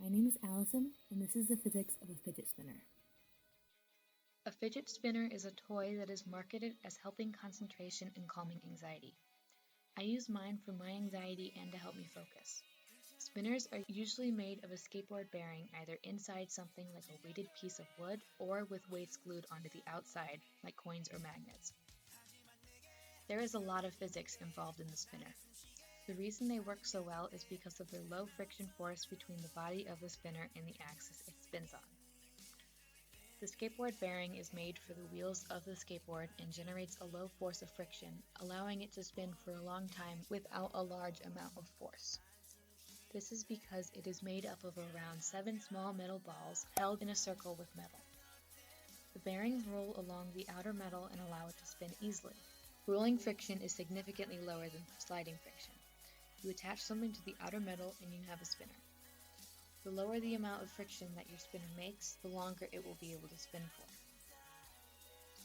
My name is Allison, and this is the physics of a fidget spinner. A fidget spinner is a toy that is marketed as helping concentration and calming anxiety. I use mine for my anxiety and to help me focus. Spinners are usually made of a skateboard bearing either inside something like a weighted piece of wood or with weights glued onto the outside like coins or magnets. There is a lot of physics involved in the spinner. The reason they work so well is because of their low friction force between the body of the spinner and the axis it spins on. The skateboard bearing is made for the wheels of the skateboard and generates a low force of friction, allowing it to spin for a long time without a large amount of force. This is because it is made up of around 7 small metal balls held in a circle with metal. The bearings roll along the outer metal and allow it to spin easily. Rolling friction is significantly lower than sliding friction. You attach something to the outer metal and you have a spinner. The lower the amount of friction that your spinner makes, the longer it will be able to spin for.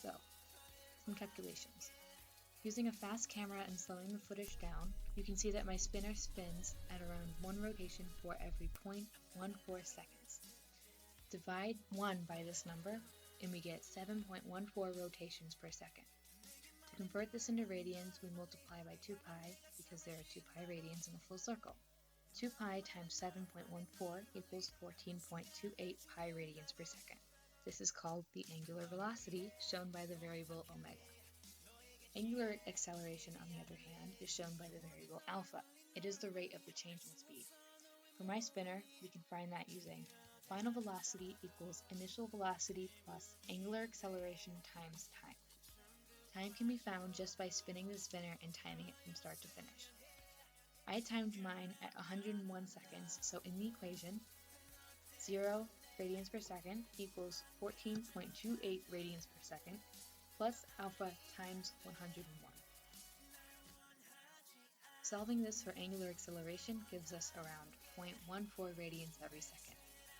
So, some calculations. Using a fast camera and slowing the footage down, you can see that my spinner spins at around 1 rotation for every 0.14 seconds. Divide 1 by this number, and we get 7.14 rotations per second. To convert this into radians, we multiply by 2 pi, because there are 2 pi radians in a full circle. 2 pi times 7.14 equals 14.28 pi radians per second. This is called the angular velocity, shown by the variable omega. Angular acceleration, on the other hand, is shown by the variable alpha. It is the rate of the change in speed. For my spinner, we can find that using final velocity equals initial velocity plus angular acceleration times time. Time can be found just by spinning the spinner and timing it from start to finish. I timed mine at 101 seconds, so in the equation, 0 radians per second equals 14.28 radians per second plus alpha times 101. Solving this for angular acceleration gives us around 0.14 radians every second,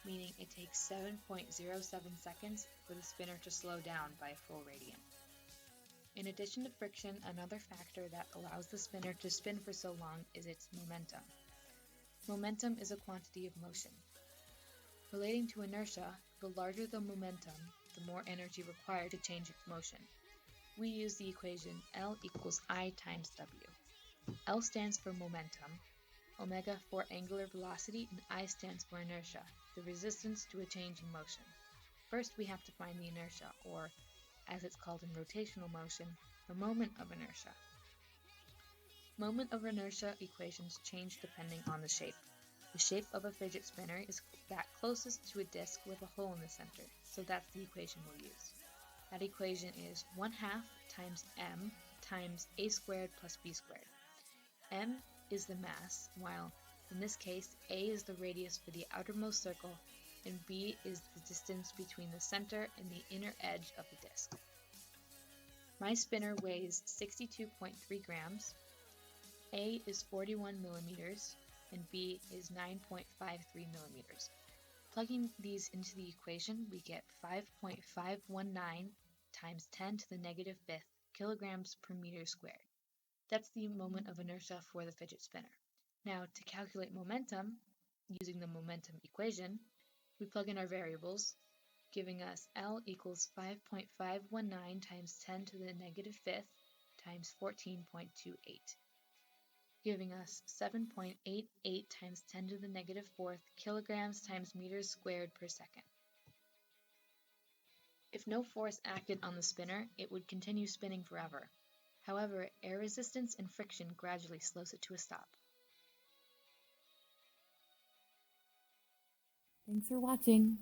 meaning it takes 7.07 seconds for the spinner to slow down by a full radian. In addition to friction, another factor that allows the spinner to spin for so long is its momentum. Momentum is a quantity of motion. Relating to inertia, the larger the momentum, the more energy required to change its motion. We use the equation L equals I times W. L stands for momentum, omega for angular velocity, and I stands for inertia, the resistance to a change in motion. First, we have to find the inertia, or as it's called in rotational motion, the moment of inertia. Moment of inertia equations change depending on the shape. The shape of a fidget spinner is that closest to a disc with a hole in the center, so that's the equation we'll use. That equation is 1/2 times m times a squared plus b squared. M is the mass, while in this case a is the radius for the outermost circle and b is the distance between the center and the inner edge of the disc. My spinner weighs 62.3 grams, A is 41 millimeters, and B is 9.53 millimeters. Plugging these into the equation, we get 5.519 times 10 to the negative fifth kilograms per meter squared. That's the moment of inertia for the fidget spinner. Now, to calculate momentum, using the momentum equation, we plug in our variables, giving us L equals 5.519 times 10 to the negative fifth times 14.28, giving us 7.88 times 10 to the negative fourth kilograms times meters squared per second. If no force acted on the spinner, it would continue spinning forever. However, air resistance and friction gradually slows it to a stop. Thanks for watching.